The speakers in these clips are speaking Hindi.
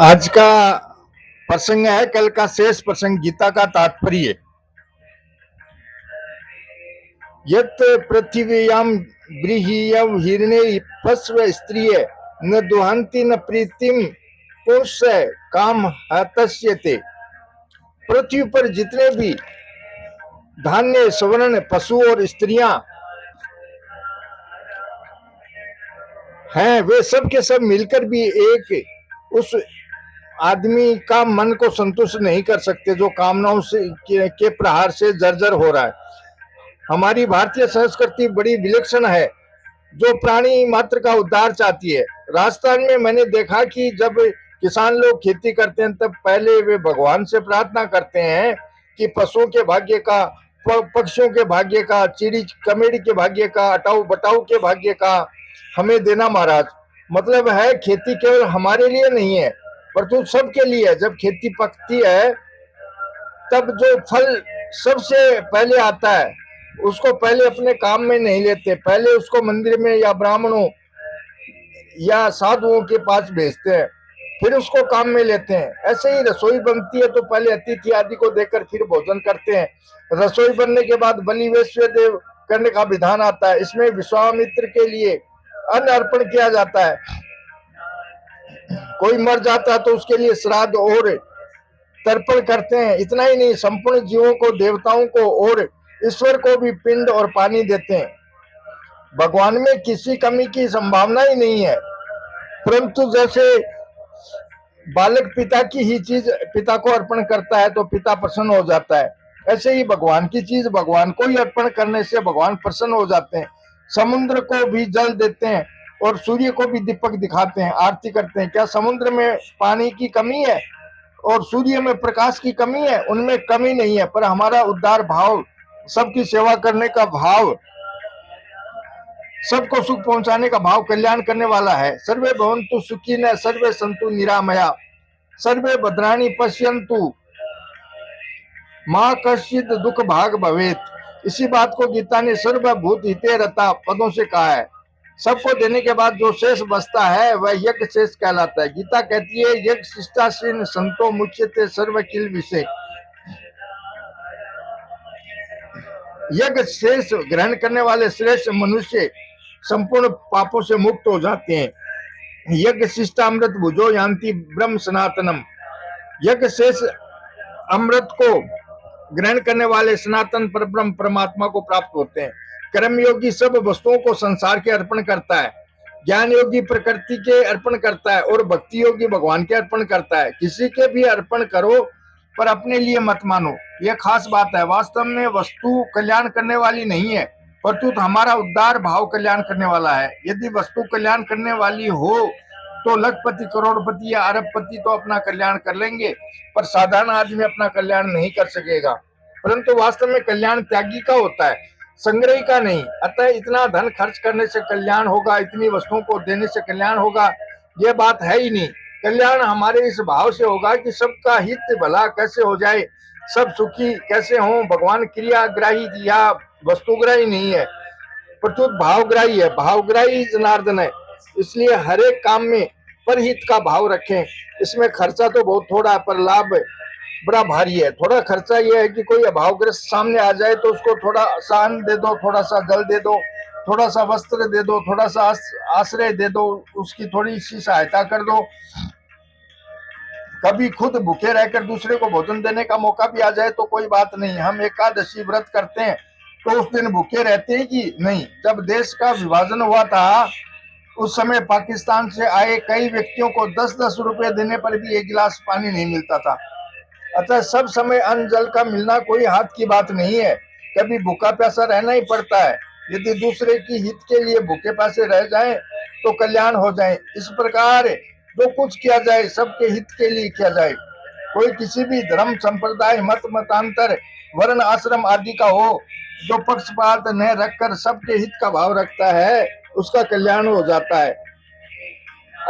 आज का प्रसंग है, कल का शेष प्रसंग गीता का तात्पर्य। यत पृथिव्यां ब्रीहियं हिरणे पश्व स्त्रिय न दुहंति न प्रीतिम पुरुष काम हतस्यते। पृथ्वी पर जितने भी धान्य, स्वर्ण, पशु और स्त्रियां हैं, वे सब के सब मिलकर भी एक उस आदमी का मन को संतुष्ट नहीं कर सकते जो कामनाओं से के प्रहार से जर्जर हो रहा है। हमारी भारतीय संस्कृति बड़ी विलक्षण है, जो प्राणी मात्र का उद्धार चाहती है। राजस्थान में मैंने देखा कि जब किसान लोग खेती करते हैं तब पहले वे भगवान से प्रार्थना करते हैं कि पशुओं के भाग्य का, पक्षियों के भाग्य का, चिड़ी कमेड़ी के भाग्य का, अटाऊ बटाऊ के भाग्य का हमें देना महाराज। मतलब है खेती केवल हमारे लिए नहीं है परंतु सबके लिए है। जब खेती पकती है तब जो फल सबसे पहले आता है उसको पहले अपने काम में नहीं लेते, पहले उसको मंदिर में या ब्राह्मणों या साधुओं के पास भेजते हैं, फिर उसको काम में लेते हैं। ऐसे ही रसोई बनती है तो पहले अतिथि आदि को देकर फिर भोजन करते हैं। रसोई बनने के बाद बलि वैश्व देव करने का विधान आता है। इसमें विश्वामित्र के लिए अन्न अर्पण किया जाता है। कोई मर जाता है तो उसके लिए श्राद्ध और तर्पण करते हैं। इतना ही नहीं, संपूर्ण जीवों को, देवताओं को और ईश्वर को भी पिंड और पानी देते हैं। भगवान में किसी कमी की संभावना ही नहीं है, परंतु जैसे बालक पिता की ही चीज पिता को अर्पण करता है तो पिता प्रसन्न हो जाता है, ऐसे ही भगवान की चीज भगवान को ही अर्पण करने से भगवान प्रसन्न हो जाते हैं। समुद्र को भी जल देते हैं और सूर्य को भी दीपक दिखाते हैं, आरती करते हैं। क्या समुद्र में पानी की कमी है और सूर्य में प्रकाश की कमी है? उनमें कमी नहीं है, पर हमारा उद्धार भाव, सबकी सेवा करने का भाव, सबको सुख पहुंचाने का भाव कल्याण करने वाला है। सर्वे भवन्तु सुखिनः, सर्वे सन्तु निरामया, सर्वे भद्राणि पश्यन्तु मां कश्चित् दुख भाग भवेत। इसी बात को गीता ने सर्वभूत हिते रता पदों से कहा है। सबको देने के बाद जो शेष बचता है वह यज्ञ शेष कहलाता है। गीता कहती है यज्ञ शिष्टासीन संतो मुच्यते सर्व किल विषय। यज्ञ शेष ग्रहण करने वाले श्रेष्ठ मनुष्य संपूर्ण पापों से मुक्त हो जाते हैं। यज्ञ शिष्टामृत भुजो यान्ति ब्रह्म सनातनम। यज्ञ शेष अमृत को ग्रहण करने वाले सनातन परब्रह्म परमात्मा को प्राप्त होते हैं। कर्मयोगी सब वस्तुओं को संसार के अर्पण करता है, ज्ञान योगी प्रकृति के अर्पण करता है और भक्ति योगी भगवान के अर्पण करता है। किसी के भी अर्पण करो पर अपने लिए मत मानो, यह खास बात है। वास्तव में वस्तु कल्याण करने वाली नहीं है, परंतु हमारा उद्धार भाव कल्याण करने वाला है। यदि वस्तु कल्याण करने वाली हो तो लखपति, करोड़पति या अरबपति तो अपना कल्याण कर लेंगे, पर साधारण आदमी अपना कल्याण नहीं कर सकेगा। परंतु वास्तव में कल्याण त्यागी का होता है, संग्रही का नहीं। अतः इतना धन खर्च करने से कल्याण होगा, इतनी वस्तुओं को देने से कल्याण होगा, ये बात है ही नहीं। कल्याण हमारे इस भाव से होगा कि सबका हित भला कैसे हो जाए, सब सुखी कैसे हों। भगवान क्रियाग्राही या वस्तुग्राही नहीं है, प्रत्युत भावग्राही है। भावग्राही जनार्दन है, इसलिए हर एक काम में परहित का भाव रखें। इसमें खर्चा तो बहुत थोड़ा है पर लाभ बड़ा भारी है। थोड़ा खर्चा यह है कि कोई अभावग्रस्त सामने आ जाए तो उसको थोड़ा सा अन्न दे दो, थोड़ा सा जल दे दो, थोड़ा सा वस्त्र दे दो, थोड़ा सा आश्रय दे दो, उसकी थोड़ी सी सहायता कर दो। कभी खुद भूखे रहकर दूसरे को भोजन देने का मौका भी आ जाए तो कोई बात नहीं। हम एकादशी व्रत करते हैं तो उस दिन भूखे रहते हैं कि नहीं? जब देश का विभाजन हुआ था उस समय पाकिस्तान से आए कई व्यक्तियों को 10-10 रुपए देने पर भी एक गिलास पानी नहीं मिलता था। अतः सब समय अन्न जल का मिलना कोई हाथ की बात नहीं है, कभी भूखा प्यासा रहना ही पड़ता है। यदि दूसरे की हित के लिए भूखे प्यासे रह जाएं तो कल्याण हो जाए। इस प्रकार जो कुछ किया जाए सबके हित के लिए किया जाए। कोई किसी भी धर्म, संप्रदाय, मत, मतांतर, वर्ण, आश्रम आदि का हो, जो पक्षपात न रखकर सबके हित का भाव रखता है उसका कल्याण हो जाता है।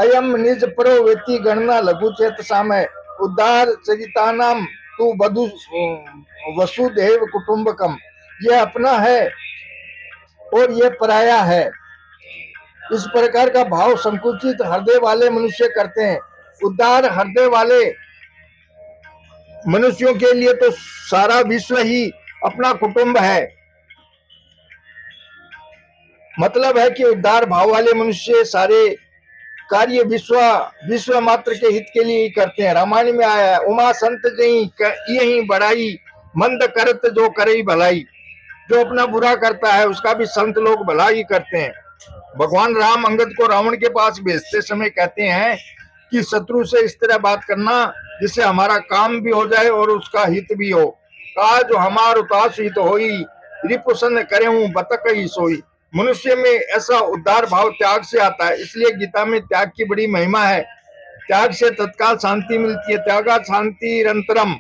अयम निज परो वेति गणना लघु चेत सामय, उद्धार चरितानाम तू बधु वसुदेव कुटुंबकम। यह अपना है और यह पराया है। इस प्रकार का भाव संकुचित हृदय वाले मनुष्य करते हैं। उदार हृदय वाले मनुष्यों के लिए तो सारा विश्व ही अपना कुटुंब है। मतलब है कि उदार भाव वाले मनुष्य सारे कार्य विश्व मात्र के हित के लिए ही करते हैं। रामायण में आया है, उमा संत जही यही बड़ाई, मंद करत जो करे भलाई। जो अपना बुरा करता है उसका भी संत लोग भला ही करते हैं। भगवान राम अंगद को रावण के पास भेजते समय कहते हैं कि शत्रु से इस तरह बात करना जिससे हमारा काम भी हो जाए और उसका हित भी हो। कहा जो हमार उतास हित होई, रिपुसन करे हूं बतक ही सोई। मनुष्य में ऐसा उद्धार भाव त्याग से आता है, इसलिए गीता में त्याग की बड़ी महिमा है। त्याग से तत्काल शांति मिलती है। त्यागा शांति निरंतरम।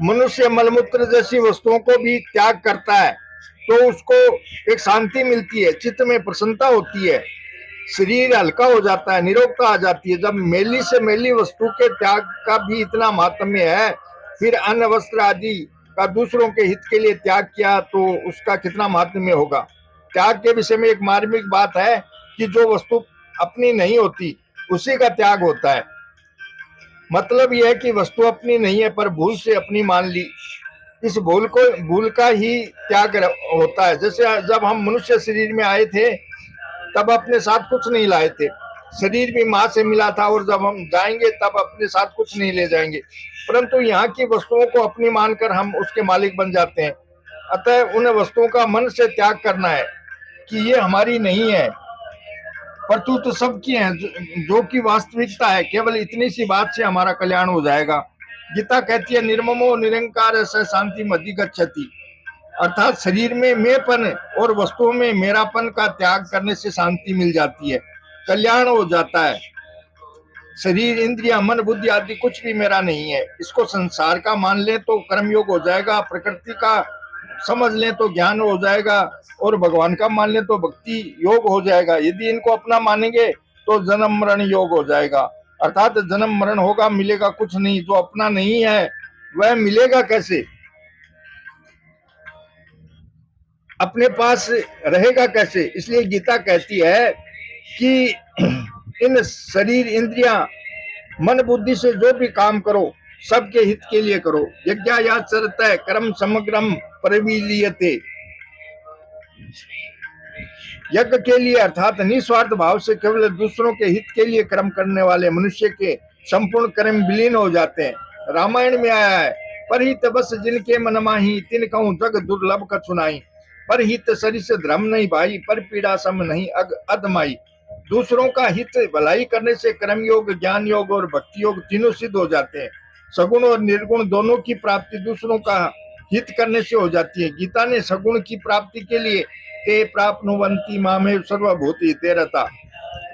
मनुष्य मलमूत्र जैसी वस्तुओं को भी त्याग करता है तो उसको एक शांति मिलती है, चित्त में प्रसन्नता होती है, शरीर हल्का हो जाता है, निरोगता आ जाती है। जब मैली से मैली वस्तु के त्याग का भी इतना महात्म्य है, फिर अन्न वस्त्र आदि का दूसरों के हित के लिए त्याग किया तो उसका कितना महात्म्य होगा। त्याग के विषय में एक मार्मिक बात है कि जो वस्तु अपनी नहीं होती उसी का त्याग होता है। मतलब यह है कि वस्तु अपनी नहीं है पर भूल से अपनी मान ली, इस भूल का ही त्याग होता है। जैसे जब हम मनुष्य शरीर में आए थे तब अपने साथ कुछ नहीं लाए थे, शरीर भी माँ से मिला था और जब हम जाएंगे तब अपने साथ कुछ नहीं ले जाएंगे, परंतु यहाँ की वस्तुओं को अपनी मानकर हम उसके मालिक बन जाते हैं। अतः उन वस्तुओं का मन से त्याग करना है कि ये हमारी नहीं है, परंतु तो सबकी है, जो कि वास्तविकता है। केवल इतनी सी बात से हमारा कल्याण हो जाएगा। गीता कहती है निर्ममो निरंकार स शांति मधि गच्छति, अर्थात शरीर में मैंपन और वस्तुओं में मेरापन का त्याग करने से शांति मिल जाती है, कल्याण हो जाता है। शरीर इंद्रिया मन बुद्धि आदि कुछ भी मेरा नहीं है। इसको संसार का मान ले तो कर्मयोग हो जाएगा, प्रकृति का समझ ले तो ज्ञान हो जाएगा और भगवान का मान ले तो भक्ति योग हो जाएगा। यदि इनको अपना मानेंगे तो जन्म मरण योग हो जाएगा, अर्थात जन्म मरण होगा, मिलेगा कुछ नहीं। जो अपना नहीं है वह मिलेगा कैसे, अपने पास रहेगा कैसे। इसलिए गीता कहती है कि इन शरीर इंद्रिया मन बुद्धि से जो भी काम करो सबके हित के लिए करो। यज्ञायाचरत कर्म समग्रम परिवीलियते, यज्ञ के लिए अर्थात निस्वार्थ भाव से केवल दूसरों के हित के लिए कर्म करने वाले मनुष्य के संपूर्ण कर्म विलीन हो जाते हैं। रामायण में आया है, परहित बस जिनके मन माही, तिन कहूं जग दुर्लभ का सुनाई। परहित सरिस धर्म नहीं भाई, पर पीड़ा सम नहीं अदमाई। दूसरों का हित भलाई करने से कर्म योग, ज्ञान योग और भक्ति योग तीनों सिद्ध हो जाते हैं। सगुण और निर्गुण दोनों की प्राप्ति दूसरों का हित करने से हो जाती है। गीता ने सगुण की प्राप्ति के लिए ते प्राप्नुवन्ति मामेव सर्वभूति ते रता,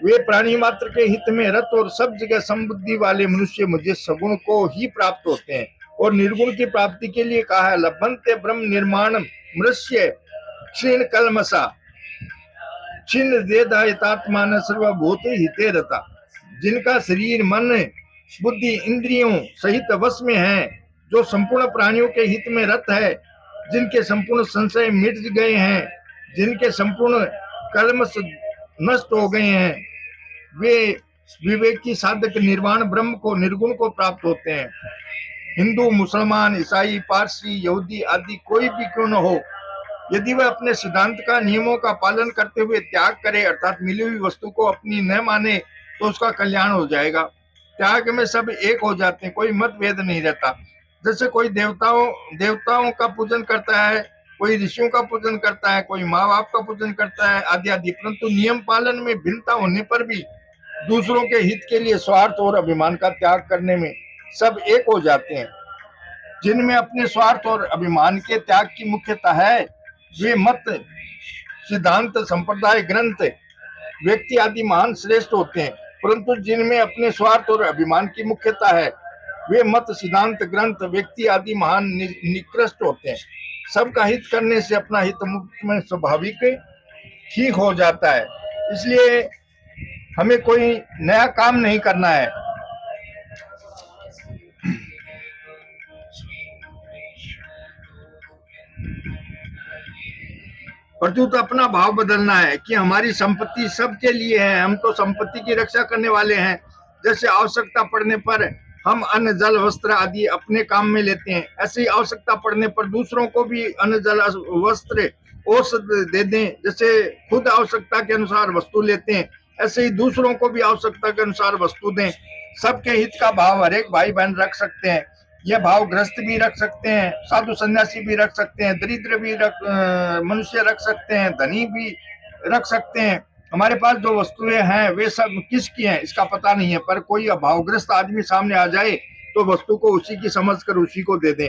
वे प्राणी मात्र के हित में रत और सब जगह समबुद्धि वाले मनुष्य मुझे सगुण को ही प्राप्त होते हैं। और निर्गुण की प्राप्ति के लिए कहा है लभन्ते ब्रह्म निर्माण मृष्य क्षीण कलमसा छिन्न देदायतात्मान सर्वभूत हिते रता। जिनका शरीर मन बुद्धि इंद्रियों सहित वश में है, जो संपूर्ण प्राणियों के हित में रत है, जिनके संपूर्ण संशय मिट गए हैं, जिनके संपूर्ण कलमश नष्ट हो गए हैं, वे विवेकी साधक निर्वाण ब्रह्म को निर्गुण को प्राप्त होते हैं। हिंदू मुसलमान ईसाई पारसी यहूदी आदि कोई भी क्यों न हो, यदि वह अपने सिद्धांत का नियमों का पालन करते हुए त्याग करे अर्थात मिली हुई वस्तु को अपनी न माने तो उसका कल्याण हो जाएगा। त्याग में सब एक हो जाते हैं, कोई मतभेद नहीं रहता। जैसे कोई देवताओं का पूजन करता है, कोई ऋषियों का पूजन करता है, कोई माँ बाप का पूजन करता है आदि आदि, परंतु नियम पालन में भिन्नता होने पर भी दूसरों के हित के लिए स्वार्थ और अभिमान का त्याग करने में सब एक हो जाते हैं। जिनमें अपने स्वार्थ और अभिमान के त्याग की मुख्यता है वे मत सिद्धांत संप्रदाय ग्रंथ व्यक्ति आदि महान श्रेष्ठ होते हैं, परंतु जिनमें अपने स्वार्थ और अभिमान की मुख्यता है वे मत सिद्धांत ग्रंथ व्यक्ति आदि महान निकृष्ट होते हैं। सबका हित करने से अपना हित मुक्त में स्वाभाविक ठीक हो जाता है। इसलिए हमें कोई नया काम नहीं करना है। प्रत्युत अपना भाव बदलना है कि हमारी संपत्ति सबके लिए है, हम तो संपत्ति की रक्षा करने वाले हैं। जैसे आवश्यकता पड़ने पर हम अन्न जल वस्त्र आदि अपने काम में लेते हैं, ऐसे ही आवश्यकता पड़ने पर दूसरों को भी अन्न जल वस्त्र औषध दे दें। जैसे खुद आवश्यकता के अनुसार वस्तु लेते हैं, ऐसे ही दूसरों को भी आवश्यकता के अनुसार वस्तु दें। सबके हित का भाव हर एक भाई बहन रख सकते हैं। यह भाव ग्रस्त भी रख सकते हैं, साधु सन्यासी भी रख सकते हैं, दरिद्र भी मनुष्य रख सकते हैं, धनी भी रख सकते हैं। हमारे पास जो वस्तुएं हैं वे सब किसकी हैं इसका पता नहीं है, पर कोई अभावग्रस्त आदमी सामने आ जाए तो वस्तु को उसी की समझकर उसी को दे दें।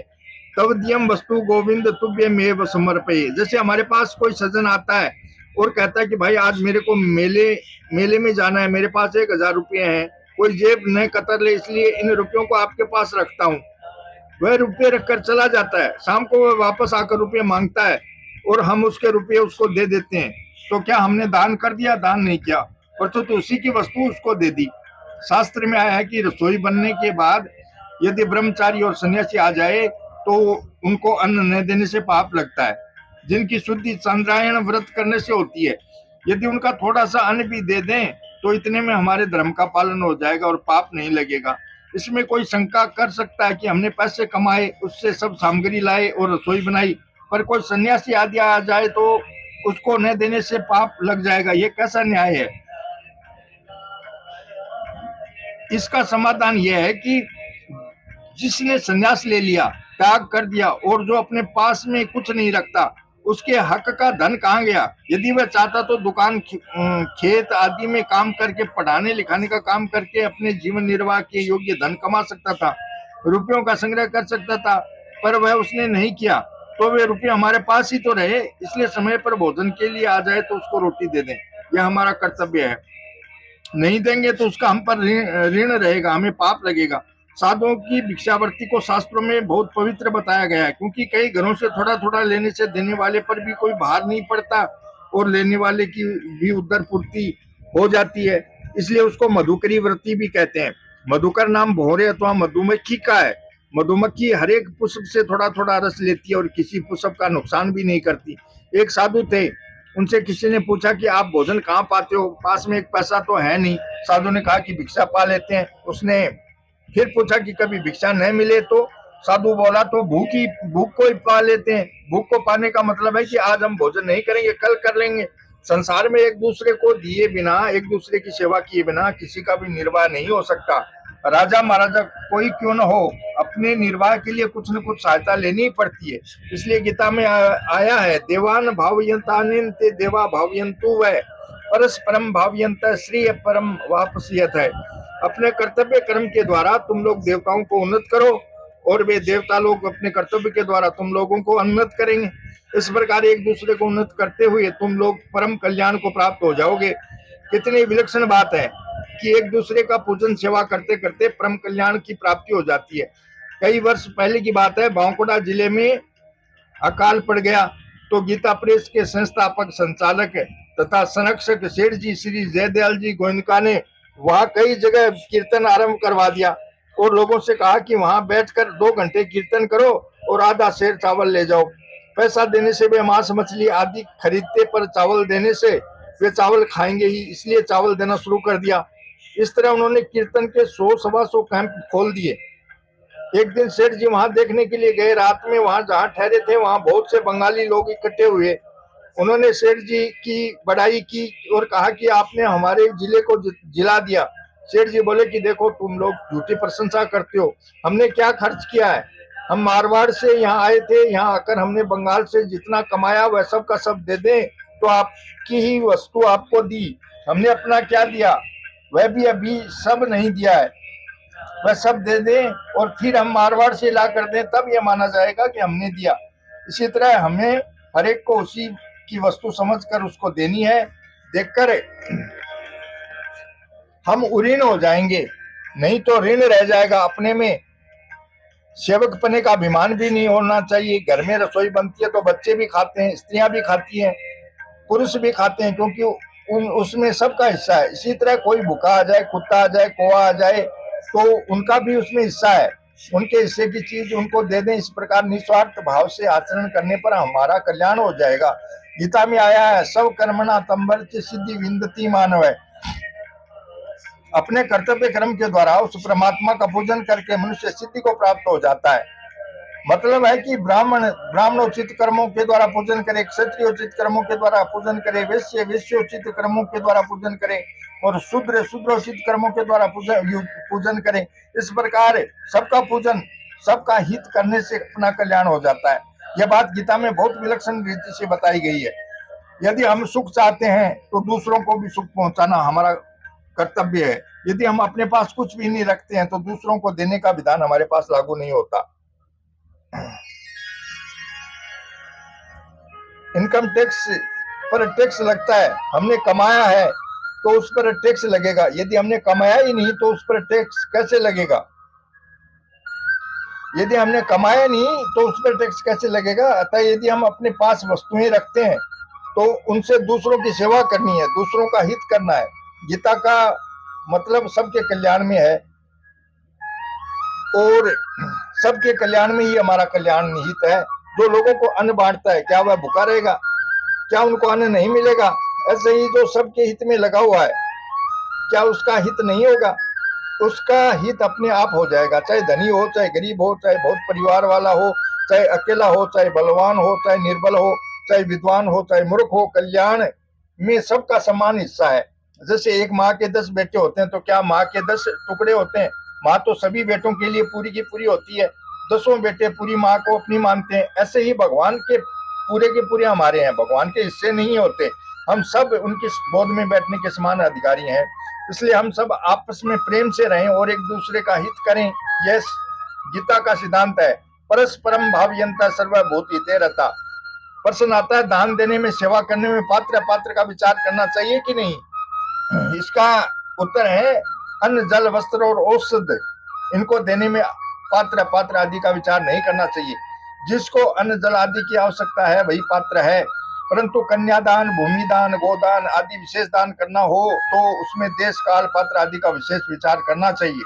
तव दियम वस्तु गोविंद तुभ्यमेव समर्पये। जैसे हमारे पास कोई सज्जन आता है और कहता है कि भाई आज मेरे को मेले में जाना है, मेरे पास 1000 रुपये हैं, कोई जेब न कतर ले इसलिए इन रुपयों को आपके पास रखता हूँ। वह रुपये रखकर चला जाता है, शाम को वह वापस आकर रुपये मांगता है और हम उसके रुपये उसको दे देते हैं। तो क्या हमने दान कर दिया? दान नहीं किया, पर तो उसी की वस्तु उसको दे दी। शास्त्र में आया है कि रसोई बनने के बाद यदि ब्रह्मचारी और सन्यासी आ जाए तो उनको अन्न न देने से पाप लगता है, जिनकी शुद्धि चंद्रायण व्रत करने से होती है। यदि उनका थोड़ा सा अन्न भी दे दें तो इतने में हमारे धर्म का पालन हो जाएगा और पाप नहीं लगेगा। इसमें कोई शंका कर सकता है कि हमने पैसे कमाए, उससे सब सामग्री लाए और रसोई बनाई, पर कोई सन्यासी आदि आ जाए तो उसको न देने से पाप लग जाएगा, ये कैसा न्याय है? इसका समाधान यह है कि जिसने संन्यास ले लिया, त्याग कर दिया और जो अपने पास में कुछ नहीं रखता, उसके हक का धन कहाँ गया? यदि वह चाहता तो दुकान खेत आदि में काम करके पढ़ाने लिखाने का काम करके अपने जीवन निर्वाह के योग्य धन कमा सकता था, रुपयों का संग्रह कर सकता था, पर वह उसने नहीं किया। तो वे रुपये हमारे पास ही तो रहे। इसलिए समय पर भोजन के लिए आ जाए तो उसको रोटी दे दें, यह हमारा कर्तव्य है। नहीं देंगे तो उसका हम पर ऋण रहेगा, हमें पाप लगेगा। साधुओं की भिक्षावृत्ति को शास्त्रों में बहुत पवित्र बताया गया है, क्योंकि कई घरों से थोड़ा थोड़ा लेने से देने वाले पर भी कोई भार नहीं पड़ता और लेने वाले की भी उदर पूर्ति हो जाती है। इसलिए उसको मधुकरी वृत्ति भी कहते हैं। मधुकर नाम भौरे अथवा मधुमक्खी का है। मधुमक्खी हर एक पुष्प से थोड़ा थोड़ा रस लेती है और किसी पुष्प का नुकसान भी नहीं करती। एक साधु थे, उनसे किसी ने पूछा कि आप भोजन कहाँ पाते हो, पास में एक पैसा तो है नहीं। साधु ने कहा कि भिक्षा पा लेते हैं। उसने फिर पूछा कि कभी भिक्षा न मिले तो? साधु बोला तो भूख को ही पा लेते हैं। भूख को पाने का मतलब है कि आज हम भोजन नहीं करेंगे, कल कर लेंगे। संसार में एक दूसरे को दिए बिना, एक दूसरे की सेवा किए बिना किसी का भी निर्वाह नहीं हो सकता। राजा महाराजा कोई क्यों न हो, अपने निर्वाह के लिए कुछ न कुछ सहायता लेनी ही पड़ती है। इसलिए गीता में आया है, देवान भावयंतानिते देवा भावयंतु वै परस्परम भावयंत श्रेय परम वापसियत है। अपने कर्तव्य कर्म के द्वारा तुम लोग देवताओं को उन्नत करो और वे देवता लोग अपने कर्तव्य के द्वारा तुम लोगों को उन्नत करेंगे। इस प्रकार एक दूसरे को उन्नत करते हुए तुम लोग परम कल्याण को प्राप्त हो जाओगे। कितनी विलक्षण बात है कि एक दूसरे का पूजन सेवा करते करते परम कल्याण की प्राप्ति हो जाती है। कई वर्ष पहले की बात है, बांकुड़ा जिले में अकाल पड़ गया तो गीता प्रेस के संस्थापक संचालक तथा संरक्षक सेठ जी श्री जयदयाल जी गोयनका ने वहां कई जगह कीर्तन आरंभ करवा दिया और लोगों से कहा कि वहां बैठकर 2 घंटे कीर्तन करो और आधा सेर चावल ले जाओ। पैसा देने से वे मांस मछली आदि खरीदते, पर चावल देने से वे चावल खाएंगे ही, इसलिए चावल देना शुरू कर दिया। इस तरह उन्होंने कीर्तन के 100-125 कैंप खोल दिए। एक दिन सेठ जी वहां देखने के लिए गए। रात में वहां जहां ठहरे थे वहां बहुत से बंगाली लोग इकट्ठे हुए। उन्होंने सेठ जी की बड़ाई की और कहा कि आपने हमारे जिले को जिला दिया। सेठ जी बोले कि देखो, तुम लोग झूठी प्रशंसा करते हो, हमने क्या खर्च किया है? हम मारवाड़ से यहाँ आए थे, यहाँ आकर हमने बंगाल से जितना कमाया वह सब का सब दे दें तो आपकी ही वस्तु आपको दी। हमने अपना क्या दिया? वह भी अभी सब नहीं दिया है। वह सब दे दें और फिर हम मारवाड़ से ला कर दें, तब यह माना जाएगा कि हमने दिया। इसी तरह हमें हर एक को उसी की वस्तु समझकर उसको देनी है। देखकर हम उऋण हो जाएंगे, नहीं तो ऋण रह जाएगा। अपने में सेवक पने का अभिमान भी नहीं होना चाहिए। घर में रसोई बनती है तो बच्चे भी खाते हैं, स्त्रियां भी खाती हैं, पुरुष भी खाते हैं, क्योंकि उसमें सबका हिस्सा है। इसी तरह कोई भूखा आ जाए, कुत्ता आ जाए, कौवा आ जाए तो उनका भी उसमें हिस्सा है, उनके हिस्से की चीज उनको दे दें। इस प्रकार निस्वार्थ भाव से आचरण करने पर हमारा कल्याण हो जाएगा। गीता में आया है, सब कर्मणा तंबरच सिद्धि विंदती मानव है। अपने कर्तव्य कर्म के द्वारा उस परमात्मा का पूजन करके मनुष्य सिद्धि को प्राप्त हो जाता है। मतलब है कि ब्राह्मणोचित कर्मों के द्वारा पूजन करे, क्षत्रियोचित कर्मों के द्वारा पूजन करे, वैश्योचित कर्मों के द्वारा पूजन करे और शूद्रोचित कर्मों के द्वारा पूजन करे। इस प्रकार सबका पूजन, सबका हित करने से अपना कल्याण हो जाता है। यह बात गीता में बहुत विलक्षण रीति से बताई गई है। यदि हम सुख चाहते हैं तो दूसरों को भी सुख पहुंचाना हमारा कर्तव्य है। यदि हम अपने पास कुछ भी नहीं रखते हैं तो दूसरों को देने का विधान हमारे पास लागू नहीं होता। इनकम टैक्स पर टैक्स लगता है। हमने कमाया है तो उस पर टैक्स लगेगा, यदि हमने कमाया ही नहीं तो उस पर टैक्स कैसे लगेगा? यदि हमने कमाया नहीं तो उस पर टैक्स कैसे लगेगा? अतः यदि हम अपने पास वस्तुएं रखते हैं तो उनसे दूसरों की सेवा करनी है, दूसरों का हित करना है। गीता का मतलब सबके कल्याण में है और सबके कल्याण में ही हमारा कल्याण निहित है। जो लोगों को अन्न बांटता है, क्या वह भूखा रहेगा? क्या उनको अन्न नहीं मिलेगा? ऐसे ही जो सबके हित में लगा हुआ है, क्या उसका हित नहीं होगा? उसका हित अपने आप हो जाएगा। चाहे धनी हो, चाहे गरीब हो, चाहे बहुत परिवार वाला हो, चाहे अकेला हो, चाहे बलवान हो, चाहे निर्बल हो, चाहे विद्वान हो, चाहे मूर्ख हो, कल्याण में सबका समान हिस्सा है। जैसे एक माँ के 10 बेटे होते हैं तो क्या माँ के 10 टुकड़े होते हैं? माँ तो सभी बेटों के लिए पूरी की पूरी होती है। 10 बेटे पूरी माँ को अपनी मानते हैं। ऐसे ही भगवान के पूरे हमारे हैं, भगवान के हिस्से नहीं होते। हम सब उनकी गोद में बैठने के समान अधिकारी हैं। इसलिए हम सब आपस में प्रेम से रहें और एक दूसरे का हित करें। यह गीता का सिद्धांत है। परस्परम भावयंता सर्वभूत हिते रता। प्रश्न आता है, दान देने में, सेवा करने में पात्र का विचार करना चाहिए कि नहीं? इसका उत्तर है, अन्न, जल, वस्त्र और औषध, इनको देने में पात्र आदि का विचार नहीं करना चाहिए। जिसको अन्न जल आदि की आवश्यकता है वही पात्र है। परंतु कन्यादान, भूमिदान, गोदान आदि विशेष दान करना हो तो उसमें देश, काल, पात्र आदि का विशेष विचार करना चाहिए।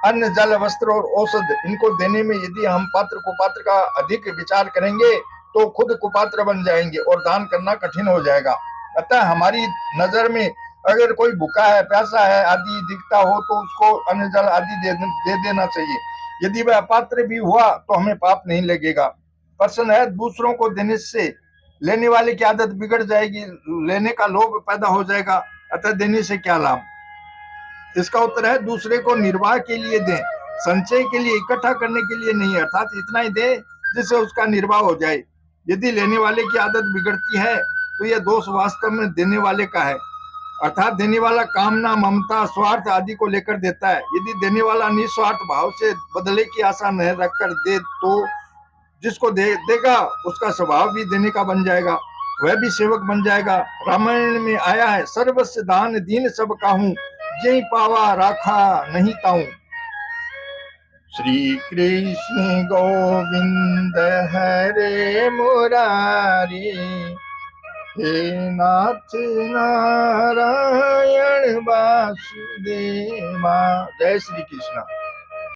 अन्न, जल, वस्त्र और औषध, इनको देने में यदि हम कुपात्र का अधिक विचार करेंगे तो खुद कुपात्र बन जाएंगे और दान करना कठिन हो जाएगा। अतः हमारी नजर में अगर कोई भूखा है, प्यासा है आदि दिखता हो तो उसको अन्न, जल आदि दे देना चाहिए। यदि वह अपात्र भी हुआ तो हमें पाप नहीं लगेगा। प्रश्न है, दूसरों को देने से लेने वाले की आदत बिगड़ जाएगी, लेने का लोभ पैदा हो जाएगा, अतः देने से क्या लाभ? इसका उत्तर है, दूसरे को निर्वाह के लिए दें, संचय के लिए, इकट्ठा करने के लिए नहीं। अर्थात इतना ही दे जिससे उसका निर्वाह हो जाए। यदि लेने वाले की आदत बिगड़ती है तो यह दोष वास्तव में देने वाले का है। अर्थात देने वाला कामना, ममता, स्वार्थ आदि को लेकर देता है। यदि देने वाला निस्वार्थ भाव से बदले की आशा न रखकर दे तो जिसको देगा उसका स्वभाव भी देने का बन जाएगा, वह भी सेवक बन जाएगा। रामायण में आया है, सर्वस्व दान दीन सब काहू, जय पावा राखा नहीं ताऊ। श्री कृष्ण गोविंद हरे मुरारी, हे नाथ नारायण वासुदेवा। जय श्री कृष्ण।